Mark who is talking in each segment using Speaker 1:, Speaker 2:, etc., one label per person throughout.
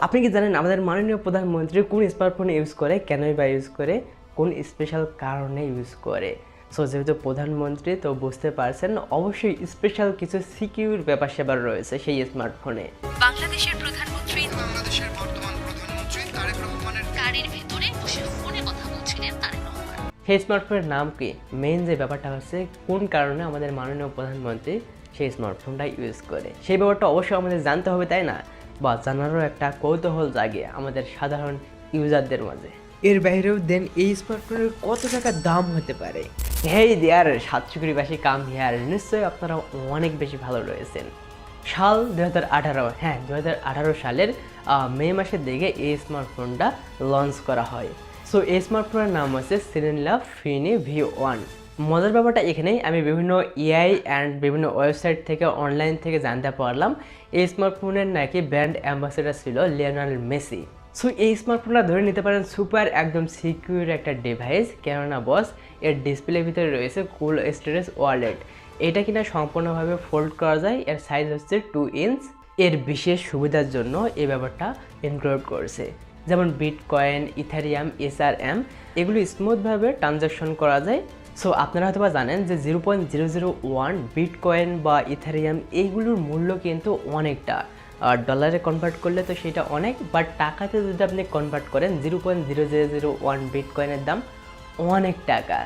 Speaker 1: আপনি কি জানেন আমাদের মাননীয় প্রধানমন্ত্রী কোন স্মার্টফোন ইউজ করে, কেনই বা ইউজ করে, কোন স্পেশাল কারণে ইউজ করে? সো যেহেতু প্রধানমন্ত্রী, তো বুঝতে পারছেন অবশ্যই স্পেশাল কিছু সিকিউর ব্যাপার স্যাপার রয়েছে সেই স্মার্টফোনে।
Speaker 2: বাংলাদেশের প্রধানমন্ত্রী বাংলাদেশের বর্তমান প্রধানমন্ত্রী তারেক রহমানের গাড়ির ভেতরে বসে ফোনে কথা বলছিলেন তারেক রহমান।
Speaker 1: সেই স্মার্টফোনের নাম কি? মেইন যে ব্যাপারটা হচ্ছে কোন কারণে আমাদের মাননীয় প্রধানমন্ত্রী সেই স্মার্টফোনটা ইউজ করে, সেই ব্যাপারটা অবশ্যই আমাদের জানতে হবে, তাই না? বা জানারও একটা কৌতূহল জাগে আমাদের সাধারণ ইউজারদের মাঝে। এর বাইরেও দেন এই স্মার্টফোনের কত টাকা দাম হতে পারে? হেই দেয়ার সাতচুকুরিবাসী কাম হিয়ার, নিশ্চয়ই আপনারা অনেক বেশি ভালো রয়েছেন। সাল 2018, হ্যাঁ 2018 সালের মে মাসের দিকে এই স্মার্টফোনটা লঞ্চ করা হয়। সো এই স্মার্টফোনের নাম হচ্ছে সিরিনলা ফিনি V1। মজার ব্যাপারটা এখানেই, আমি বিভিন্ন এআই অ্যান্ড বিভিন্ন ওয়েবসাইট থেকে অনলাইন থেকে জানতে পারলাম এই স্মার্টফোনের নাকি ব্র্যান্ড অ্যাম্বাসেডার ছিল লিওনেল মেসি। সো এই স্মার্টফোনটা ধরে নিতে পারেন সুপার একদম সিকিউর একটা ডিভাইস, কেননা বস এর ডিসপ্লের ভিতরে রয়েছে কোল্ড স্টোরেজ ওয়ালেট। এটা কিনা সম্পূর্ণভাবে ফোল্ড করা যায়, এর সাইজ হচ্ছে 2 ইঞ্চ। এর বিশেষ সুবিধার জন্য এই ব্যাপারটা ইনক্লুড করছে, যেমন বিটকয়েন, ইথারিয়াম, SRM এগুলো স্মুথভাবে ট্রানজ্যাকশন করা যায়। সো আপনারা হয়তো বা জানেন যে 0.001 বিটকয়েন বা ইথারিয়াম এইগুলোর মূল্য কিন্তু অনেকটা, ডলারে কনভার্ট করলে তো সেটা অনেক, বাট টাকাতে যদি আপনি কনভার্ট করেন 0.0001 বিটকয়েনের দাম অনেক টাকা।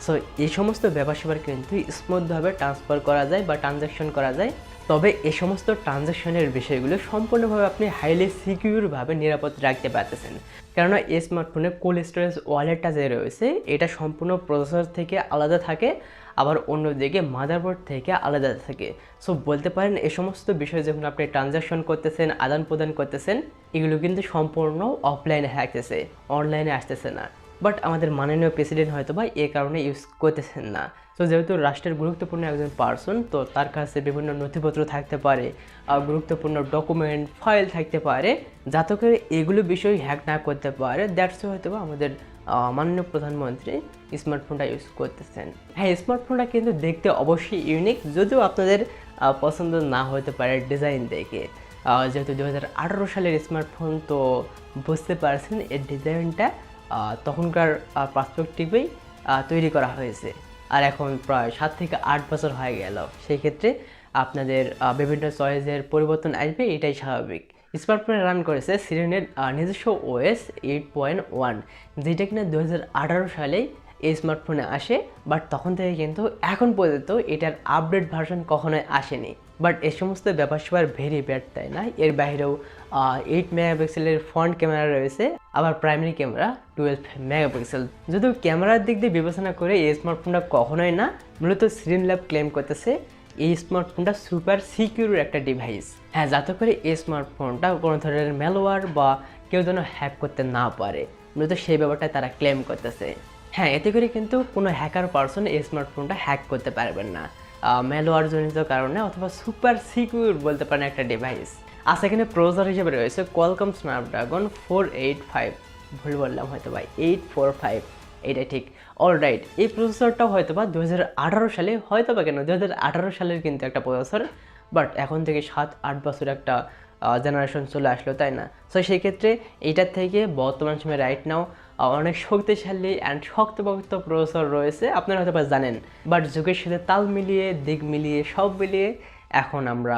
Speaker 1: সো এই সমস্ত ব্যাপার স্যাপার কিন্তু স্মুথভাবে ট্রান্সফার করা যায় বা ট্রানজ্যাকশন করা যায়। তবে এই সমস্ত ট্রানজ্যাকশনের বিষয়গুলো সম্পূর্ণভাবে আপনি হাইলি সিকিউরভাবে নিরাপদ রাখতে পারতেছেন, কেননা এই স্মার্টফোনে কোল্ড স্টোরেজ ওয়ালেটটা যে রয়েছে এটা সম্পূর্ণ প্রসেসর থেকে আলাদা থাকে, আবার অন্যদিকে মাদারবোর্ড থেকে আলাদা থাকে। সো বলতে পারেন এই সমস্ত বিষয় যখন আপনি ট্রানজ্যাকশন করতেছেন, আদান প্রদান করতেছেন, এগুলো কিন্তু সম্পূর্ণ অফলাইনে থাকতেছে, অনলাইনে আসতেছে না। বাট আমাদের মাননীয় প্রেসিডেন্ট হয়তো বা এ কারণে ইউজ করতেছেন না। তো যেহেতু রাষ্ট্রের গুরুত্বপূর্ণ একজন পার্সন, তো তার কাছে বিভিন্ন নথিপত্র থাকতে পারে, গুরুত্বপূর্ণ ডকুমেন্ট ফাইল থাকতে পারে, যাতে করে এগুলো বিষয় হ্যাক না করতে পারে। দ্যাটস হয়তো বা আমাদের মাননীয় প্রধানমন্ত্রী স্মার্টফোনটা ইউজ করতেছেন। হ্যাঁ, স্মার্টফোনটা কিন্তু দেখতে অবশ্যই ইউনিক, যদিও আপনাদের পছন্দ না হতে পারে ডিজাইন দেখে। যেহেতু 2018 সালের স্মার্টফোন, তো বুঝতে পারছেন এর ডিজাইনটা তখনকার পার্সপেক্টিভেই তৈরি করা হয়েছে, আর এখন প্রায় 7 থেকে 8 বছর হয়ে গেল। সেই ক্ষেত্রে আপনাদের বিভিন্ন চয়েসের পরিবর্তন আসবে, এটাই স্বাভাবিক। স্মার্টফোনে রান করেছে সিরিনের নিজস্ব OS 8.1, যেটা কিনা 2018 সালেই এই স্মার্টফোনে আসে, বাট তখন থেকে কিন্তু এখন পর্যন্ত এটার আপডেট ভার্সন কখনোই আসেনি। বাট এই সমস্ত ব্যাপার স্যাপার ভেরি ব্যাড, তাই না? এর বাইরেও 8 মেগাপিক্সেলের ফ্রন্ট ক্যামেরা রয়েছে, আবার প্রাইমারি ক্যামেরা 12 মেগাপিক্সেল। যদিও ক্যামেরার দিক দিয়ে বিবেচনা করে এই স্মার্টফোনটা কখনোই না, মূলত সিরিনল্যাব ক্লেম করতেছে এই স্মার্টফোনটা সুপার সিকিউর একটা ডিভাইস। হ্যাঁ, যাতে করে এই স্মার্টফোনটা কোনো ধরনের ম্যালওয়্যার বা কেউ যেন হ্যাক করতে না পারে, মূলত সেই ব্যাপারটা তারা ক্লেম করতেছে। হ্যাঁ, এতে করে কিন্তু কোনো হ্যাকার পারসন এই স্মার্টফোনটা হ্যাক করতে পারবেন না ম্যালওয়্যার জনিত কারণে, অথবা সুপার সিকিউর বলতে পারেন একটা ডিভাইস। আচ্ছা, এখানে প্রসেসর হিসেবে রয়েছে কোয়ালকম স্ন্যাপড্রাগন 485, ভুল বললাম হয়তো বা 845, এইটা ঠিক। অলরাইট, এই প্রসেসরটাও হয়তো বা 2018 সালে, হয়তো বা কেন 2018 সালের কিন্তু একটা প্রসেসর, বাট এখন থেকে 7-8 বছর একটা জেনারেশন চলে আসলো, তাই না? সো সেই ক্ষেত্রে এইটার থেকে বর্তমান সময়ে রাইট নাও অনেক শক্তিশালী অ্যান্ড শক্তপোক্ত প্রসেসর রয়েছে, আপনারা হয়তো বা জানেন। বাট যুগের সাথে তাল মিলিয়ে, দিক মিলিয়ে, সব মিলিয়ে এখন আমরা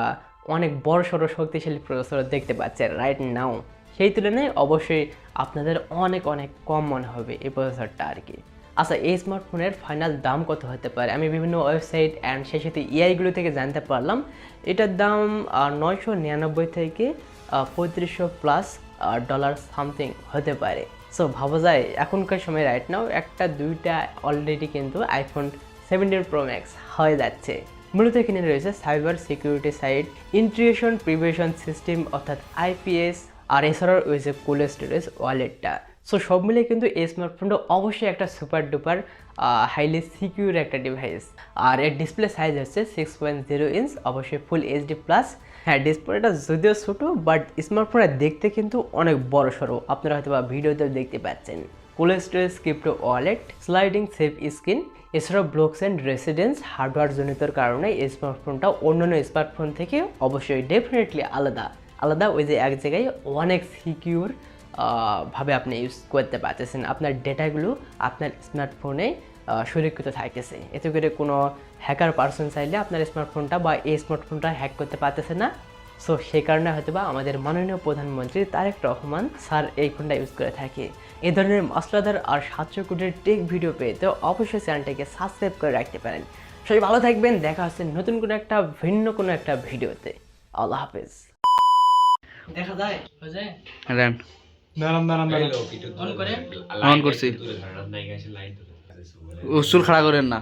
Speaker 1: অনেক বড় সড়ো শক্তিশালী প্রসেসর দেখতে পাচ্ছি রাইট নাও। সেই তুলনায় অবশ্যই আপনাদের অনেক অনেক কম মনে হবে এই প্রসেসরটা আর কি। আচ্ছা, এই স্মার্টফোনের ফাইনাল দাম কত হতে পারে? আমি বিভিন্ন ওয়েবসাইট অ্যান্ড সেই সাথে এআইগুলো থেকে জানতে পারলাম এটার দাম 999 থেকে 3500 প্লাস ডলার সামথিং হতে পারে। সো ভাবা যায় এখনকার সময় রাইট নাও একটা দুইটা অলরেডি কিন্তু আইফোন 17 প্রো ম্যাক্স হয়ে যাচ্ছে। মূলত এখানে রয়েছে cyber security site, integration prevention system অর্থাৎ IPS, আর এছাড়াও রয়েছে কোল্ড স্টোরেজ ওয়ালেটটা। সো সব মিলিয়ে কিন্তু এই স্মার্টফোনটা অবশ্যই একটা সুপার ডুপার হাইলি সিকিউর একটা ডিভাইস। আর এর ডিসপ্লে সাইজ হচ্ছে 6.0 ইঞ্চ, অবশ্যই ফুল HD প্লাস। হ্যাঁ, ডিসপ্লেটা যদিও ছোটো, বাট স্মার্টফোনটা দেখতে কিন্তু অনেক বড় সড়ো, আপনারা হয়তো বা ভিডিওতেও দেখতে পাচ্ছেন। Cold storage crypto wallet, sliding safe screen, এছাড়াও ব্লকচেন রেসিডেন্স হার্ডওয়্যার জনিতর কারণে এই স্মার্টফোনটা অন্যান্য স্মার্টফোন থেকে অবশ্যই ডেফিনেটলি আলাদা। আলাদা, ওই যে এক জায়গায় অনেক সিকিউর ভাবে আপনি ইউজ করতে পারতেছেন। আপনার ডেটাগুলো আপনার স্মার্টফোনে সুরক্ষিত থাকতেছে। এতে করে কোনো হ্যাকার পারসন চাইলে আপনার স্মার্টফোনটা বা এই স্মার্টফোনটা হ্যাক করতে পারতেছে না। সো সেই কারণে হয়তো বা আমাদের মাননীয় প্রধানমন্ত্রী তারেক রহমান স্যার এই ফোনটা ইউজ করে থাকে। এই ধরনের মশলাদার আর 700 কোটির টেক ভিডিও পেতে অবশ্যই চ্যানেলটাকে সাবস্ক্রাইব করে রাখতে পারেন। সবাই ভালো থাকবেন, দেখা হচ্ছে নতুন কোনো একটা ভিন্ন কোনো একটা ভিডিওতে। আল্লাহ হাফেজ। দেখা যায়
Speaker 3: রান
Speaker 1: অন করে
Speaker 3: অন করছি। উসুল খাড়া করেন না।